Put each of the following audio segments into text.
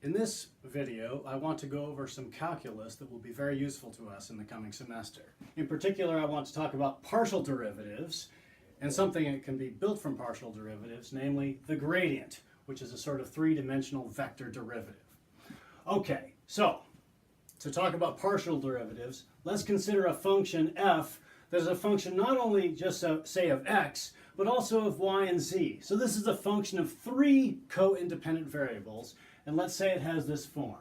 In this video, I want to go over some calculus that will be very useful to us in the coming semester. In particular, I want to talk about partial derivatives and something that can be built from partial derivatives, namely the gradient, which is a sort of three-dimensional vector derivative. Okay, so to talk about partial derivatives, let's consider a function f that is a function not only just say of x, but also of y and z. So this is a function of three co-independent variables, and let's say it has this form.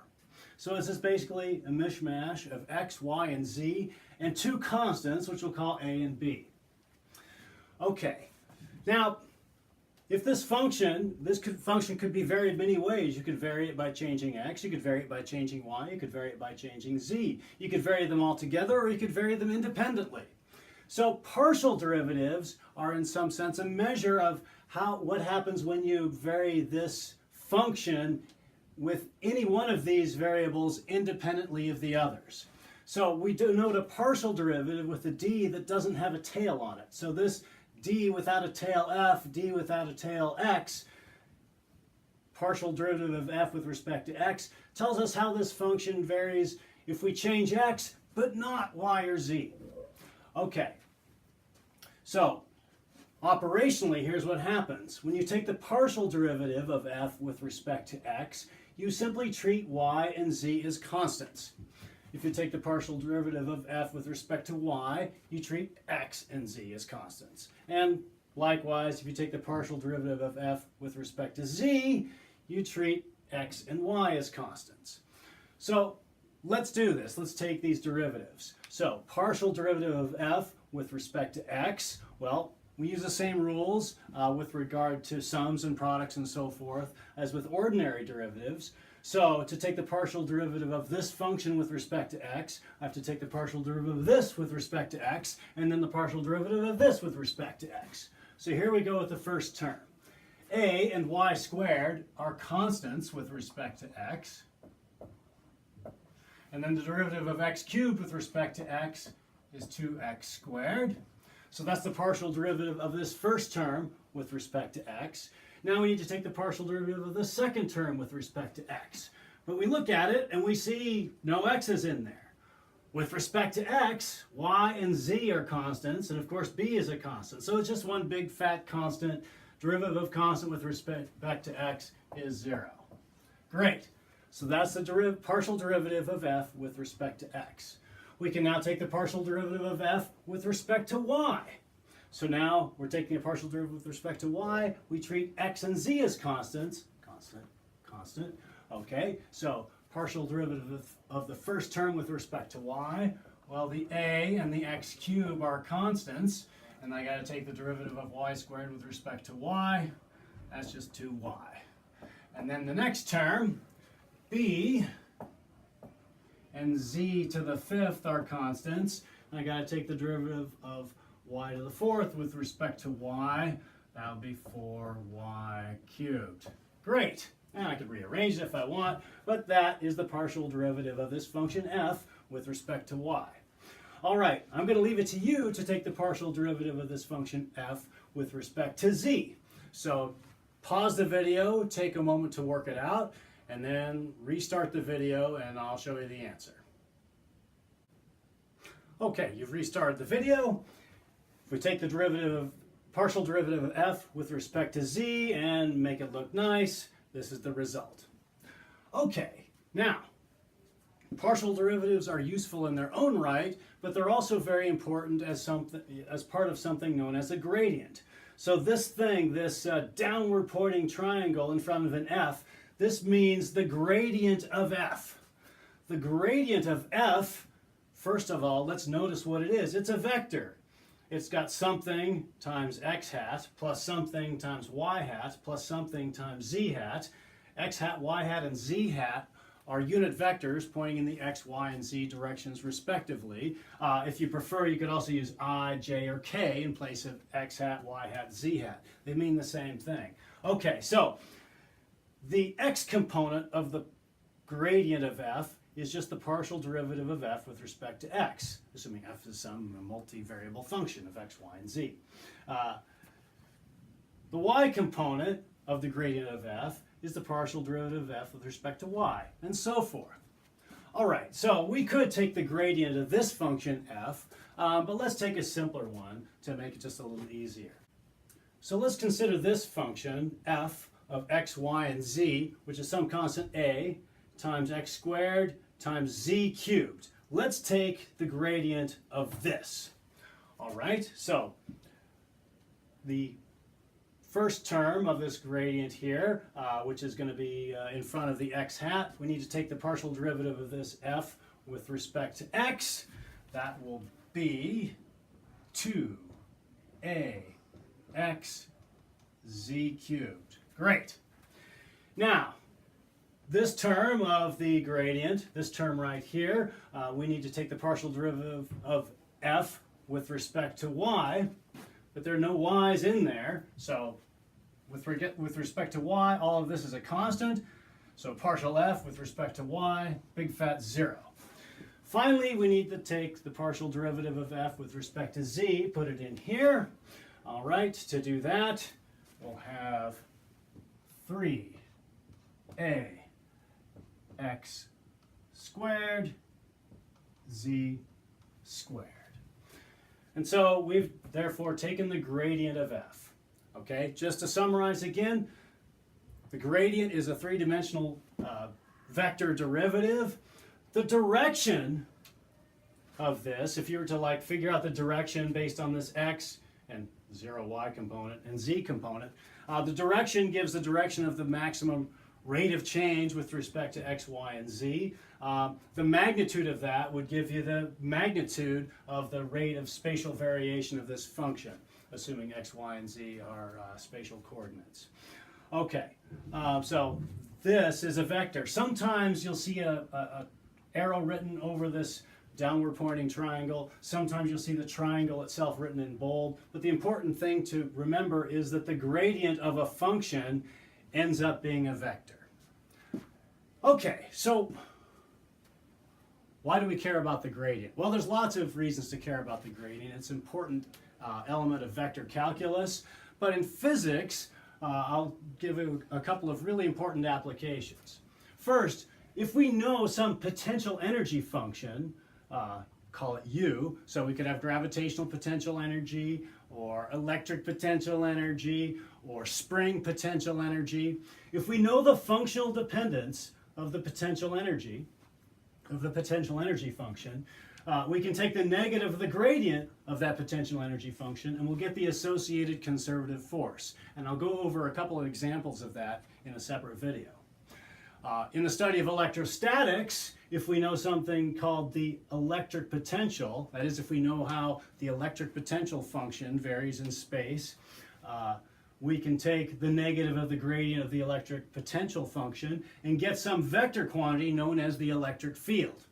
So this is basically a mishmash of x, y, and z, and two constants, which we'll call a and b. Okay, now if this function could be varied many ways. You could vary it by changing x, you could vary it by changing y, you could vary it by changing z. You could vary them all together, or you could vary them independently. So partial derivatives are in some sense a measure of what happens when you vary this function with any one of these variables independently of the others. So we denote a partial derivative with a d that doesn't have a tail on it. So this d without a tail f, d without a tail x, partial derivative of f with respect to x, tells us how this function varies if we change x, but not y or z. Okay, so operationally, here's what happens. When you take the partial derivative of f with respect to x, you simply treat y and z as constants. If you take the partial derivative of f with respect to y, you treat x and z as constants. And likewise, if you take the partial derivative of f with respect to z, you treat x and y as constants. So let's do this. Let's take these derivatives. So partial derivative of f with respect to x, well, we use the same rules with regard to sums and products and so forth as with ordinary derivatives. So to take the partial derivative of this function with respect to x, I have to take the partial derivative of this with respect to x, and then the partial derivative of this with respect to x. So here we go with the first term. A and y squared are constants with respect to x. And then the derivative of x cubed with respect to x is 2x squared. So that's the partial derivative of this first term with respect to x. Now we need to take the partial derivative of the second term with respect to x. But we look at it and we see no x's in there. With respect to x, y and z are constants, and of course b is a constant. So it's just one big fat constant. Derivative of constant with respect to x is 0. Great. So that's the partial derivative of f with respect to x. We can now take the partial derivative of f with respect to y. So now we're taking a partial derivative with respect to y. We treat x and z as constants. Constant. Okay, so partial derivative of the first term with respect to y. Well, the a and the x cubed are constants. And I got to take the derivative of y squared with respect to y. That's just 2y. And then the next term, b and z to the fifth are constants. And I got to take the derivative of y to the fourth with respect to y. That would be 4y cubed. Great. And I could rearrange it if I want, but that is the partial derivative of this function f with respect to y. All right, I'm going to leave it to you to take the partial derivative of this function f with respect to z. So pause the video, take a moment to work it out, and then restart the video and I'll show you the answer. Okay, you've restarted the video. If we take the partial derivative of f with respect to z and make it look nice, this is the result. Okay, now, partial derivatives are useful in their own right, but they're also very important as part of something known as a gradient. So this thing, this downward pointing triangle in front of an f, this means the gradient of f. The gradient of f, first of all, let's notice what it is. It's a vector. It's got something times x hat plus something times y hat plus something times z hat. X hat, y hat, and z hat are unit vectors pointing in the x, y, and z directions respectively. If you prefer, you could also use I, j, or k in place of x hat, y hat, z hat. They mean the same thing. Okay, so the x component of the gradient of f is just the partial derivative of f with respect to x, assuming f is some multivariable function of x, y, and z. The y component of the gradient of f is the partial derivative of f with respect to y, and so forth. All right, so we could take the gradient of this function f, but let's take a simpler one to make it just a little easier. So let's consider this function f of x, y, and z, which is some constant a times x squared times z cubed. Let's take the gradient of this. All right, so the first term of this gradient here, which is going to be in front of the x hat, we need to take the partial derivative of this f with respect to x. That will be 2ax z cubed. Great. Now, this term of the gradient, this term right here, we need to take the partial derivative of f with respect to y, but there are no y's in there, so with respect to y, all of this is a constant, so partial f with respect to y, big fat 0. Finally, we need to take the partial derivative of f with respect to z, put it in here. All right, to do that, we'll have 3ax squared z squared. And so we've therefore taken the gradient of f. Okay, just to summarize again, the gradient is a three-dimensional vector derivative. The direction of this, if you were to figure out the direction based on this x and 0y component and z component, the direction gives the direction of the maximum rate of change with respect to x, y, and z. The magnitude of that would give you the magnitude of the rate of spatial variation of this function, assuming x, y, and z are spatial coordinates. Okay, so this is a vector. Sometimes you'll see a arrow written over this downward pointing triangle. Sometimes you'll see the triangle itself written in bold. But the important thing to remember is that the gradient of a function ends up being a vector. Okay, so why do we care about the gradient? Well, there's lots of reasons to care about the gradient. It's an important element of vector calculus. But in physics, I'll give you a couple of really important applications. First, if we know some potential energy function, call it U, so we could have gravitational potential energy, or electric potential energy, or spring potential energy. If we know the functional dependence of the potential energy function, we can take the negative of the gradient of that potential energy function and we'll get the associated conservative force. And I'll go over a couple of examples of that in a separate video. In the study of electrostatics, if we know something called the electric potential, that is, if we know how the electric potential function varies in space, we can take the negative of the gradient of the electric potential function and get some vector quantity known as the electric field.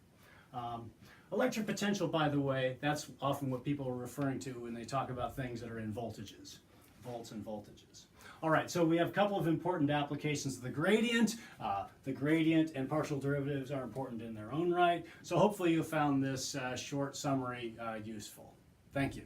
Electric potential, by the way, that's often what people are referring to when they talk about things that are in voltages, volts and voltages. All right, so we have a couple of important applications of the gradient. The gradient and partial derivatives are important in their own right. So hopefully you found this short summary useful. Thank you.